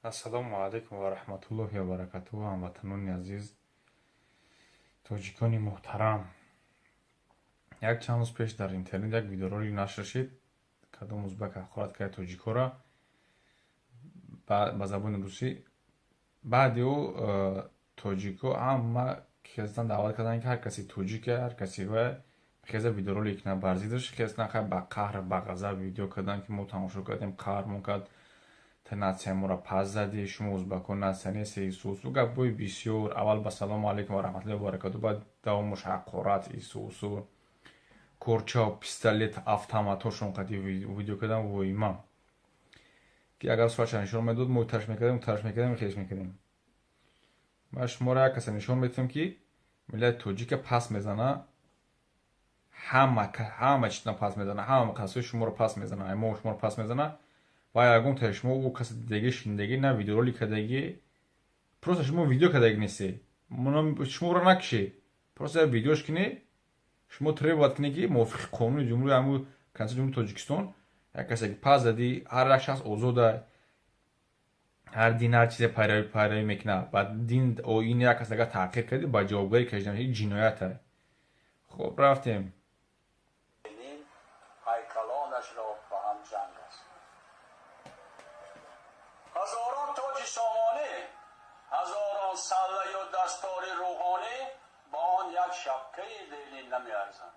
ассалому алайкум ва раҳматуллоҳи ва баракатуҳу. ҳамватанони азиз, тоҷикони муҳтарам, як чанд рӯз пеш дар интернет як видеоролик нашр шид. Кадом узбак ҳақорат кард тоҷикоро ба забони русӣ. баъди ӯ тоҷико ҳама хезтан даъват карданд ки ҳар каси тоҷике, ҳар каси ва хеза видеоролик на бар зидаш хестан хай ба қаҳр ба ғазаб видео карданд ки мо тамошо кардем, қаҳрмон кард, та натсияаморо пас задӣ, шумо узбакон натсия нестед. исӯусу гапҳои бисёр. аввал ба салому алайкум ва раҳматуллоҳи ва баракатуҳ, баъд давомаш ҳақорат, исӯусу корчав, пистолет, автоматошон қади видео кардан. воима ки агар суача нишон медод, мо тарш мекардем, хеш мекардем. ва шуморо як каса нишон медиҳем ки миллати тоҷика пас мезана, ҳама чизна пас мезана, ҳама қасои шуморо пас мезана, мо шуморо пас мезана. ва ягон та шумо ӯ каси дидаги шиндаги на видеоролик кардаги, просто шумо видео кардаги нестед, шуморо накиши, просто як видеош кини, шумо требоват кини ки мувофиқи қонуни ҷумҳури ҳаму Конституцияи ҷумҳури Тоҷикистон як касе ки пас зади, ҳар як шахс озода, ҳар дин ҳар чизе пайравӣ мекунад. баъд дин оини як кас агар таъқир кардӣ ба ҷавобгарӣ кашида мешавӣ, ҷиноят аст. хуб, рафтем. هزاران تاج سامانی، هزاران سله یا دستار روحانی با آن یک شبکه لیلین نمیارزند.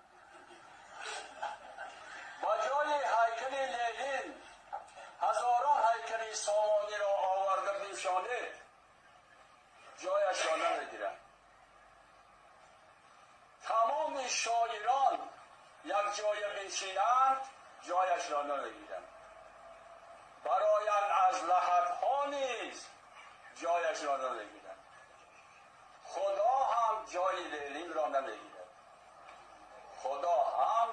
با جای هیکل لیلین هزاران هیکل سامانی را آورده بنشانید، جایش را نمیگیرند. تمام شاعران یک جای بنشینند، جایش را نمیگیرند. برایم از لحدها نیز جایش را نمیگیرد. خدا هم جای لیلین را نمیگیرد. خدا هم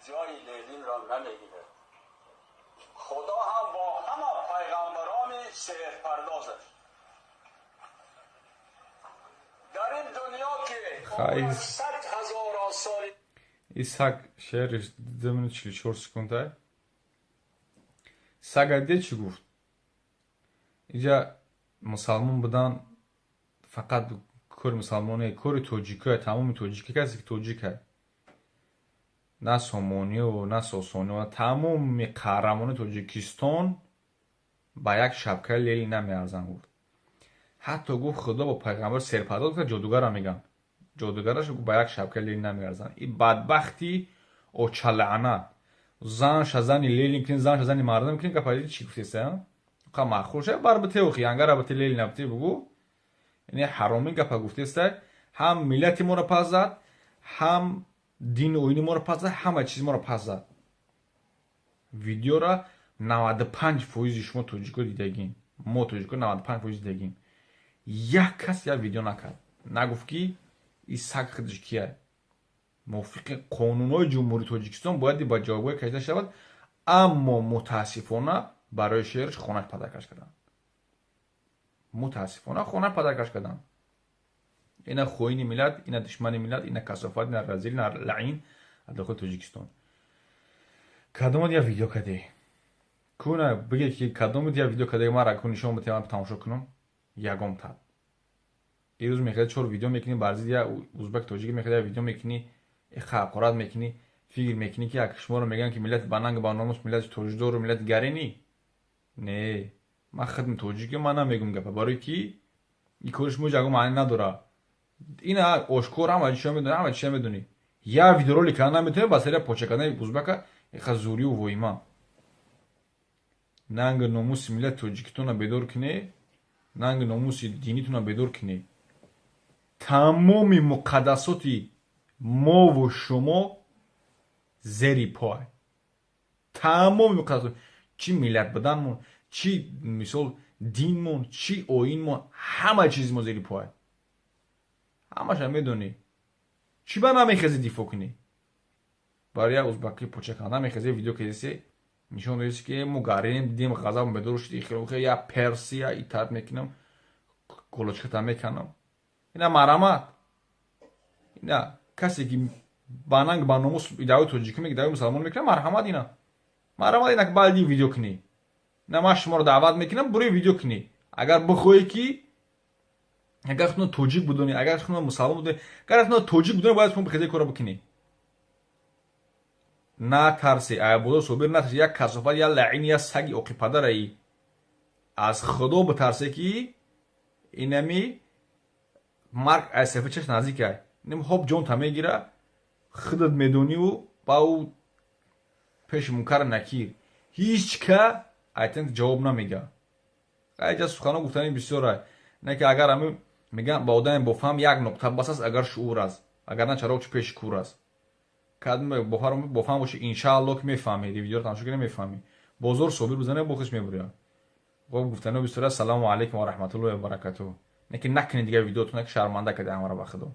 جای لیلین را نمیگیرد. خدا هم با همه پیغمبران سحر پردازش در این دنیا که 100,000 سال исак шеъриш 2 минути 44 секунда. Сагаде чӣ гуфт? Инҷа мусалмон будан фақат кори мусалмоне, кори тоҷикое, тамоми тоҷики, касе ки тоҷика, на сомониё, на сосониё, тамоми қаҳрамони Тоҷикистон ба як шабка лели намеарзанд гуфт. ҳатто гуфт худо ба пайғамбар серпардоз гуфт, ҷодугара меган. ҷодугараш гуфт ба як шабка лели намеарзанд. ин бадбахти очалаънат. занша зани лели мекунӣ, занша зани мардум мекунӣ. гапаи чӣ гуфтеста? қа махруша барбите охи ангар абате лели набите бугу. яъне ҳаромӣ гапа гуфтеста. ҳам миллати моро пас зад, ҳам дини оини моро пас зад, ҳама чизи моро пас зад. видеора 95% шумо тоҷико дидагин, мо тоҷико 95% дидагин. як кас як видео накард, нагуфт ки ин саг худаш кия. мувофиқи қонунҳои ҷумҳурии Тоҷикистон бояд ба ҷавобгарӣ кашида шавад. аммо мутаассифона барои шеърш хонаш падаркаш карданд. мутаассифона хонаш падаркаш карданд. ина хоини миллат, ина душмани миллат, ина касофат, ина разил, ина лаъин аз дохили Тоҷикистон. кадомат як видео кардӣ? куна биге ки кадомат як видео кардӣ, ман ракун нишон битем тамошо кунам. ягон тад ирӯз мехоҳад 4 видео мекунӣ, барзид як узбак тоҷик мехоҳад як видео мекунӣ, ҳақорат мекунӣ, фикр мекунӣ ки як шуморо мегӯям ки миллати бананг баномус, миллати тоҷдору миллати гаренӣ. не, ман хидми тоҷикӣ ман намегӯм гапа, барои ки ин кори шумо ягон маъне надорад. ина ошкор ҳама чиза медонӣ, ҳама чиза медонӣ. як видеоролик кардан наметавонӣ ба сари поча кардани узбака иқа зӯрию воима. нанги номуси миллати тоҷикистона бедор кине, нанги номуси динитона бедор кине. тамоми муқаддасоти мову шумо зери пой. тамоми муқаддасот, чӣ миллат буданмон, чӣ мисол динмон, чӣ оинмон, ҳама чизи мо зери пой. ҳамаша медонӣ. чӣ ба намехезӣ дифоъ кунӣ? барои як узбаки поча кардан намехезӣ видео кардисе, нишон медиси ки мо гарем дидем, ғазаб бедор шуди, хелохе я персия итаат мекунам, колочката меканам. ина марамат. ина касе ки бананг ба номус иддаои тоҷикӣ мекунад, иддаои мусалмон мекунад, марҳамат. ина марамат, ина ки баъди видео кунӣ. ина ман шуморо даъват мекунам, бурӯи видео кунӣ. اگر بخوای که اگر خودت توجیک بدونی، اگر خودت مسلمان بدونی، اگر خودت توجیک بدونی باید شما بخیزه کارا بکنی. نه ترسی ای بودا صبر نترسی. یک کسافت یا لعین یا سگی اوقی پدر ای از خدا بترسی که اینمی مرگ از صفحه چش نزدیکه. نمی خوب جون تا میگیره خودت میدونی و با او پیش منکر نکیر. هیچ که ایتن جواب نمیگه. اینجا سخنان گفتنی بسیاره. نه که اگر همه میگن با آدم بفهم یک نقطه بس است اگر شعور است، اگر نه چراغ چه پیش کور است. کدوم بفهم باشه انشاءالله که میفهمی. ویدیو رو تماشا کنی میفهمی. بازار صبر بزنه بخش میبره. گفتنی بسیاره. سلام علیکم و رحمت الله و برکاته. نه که نکنید دیگه ویدیوتون که شرمنده کردی همه را بخدا.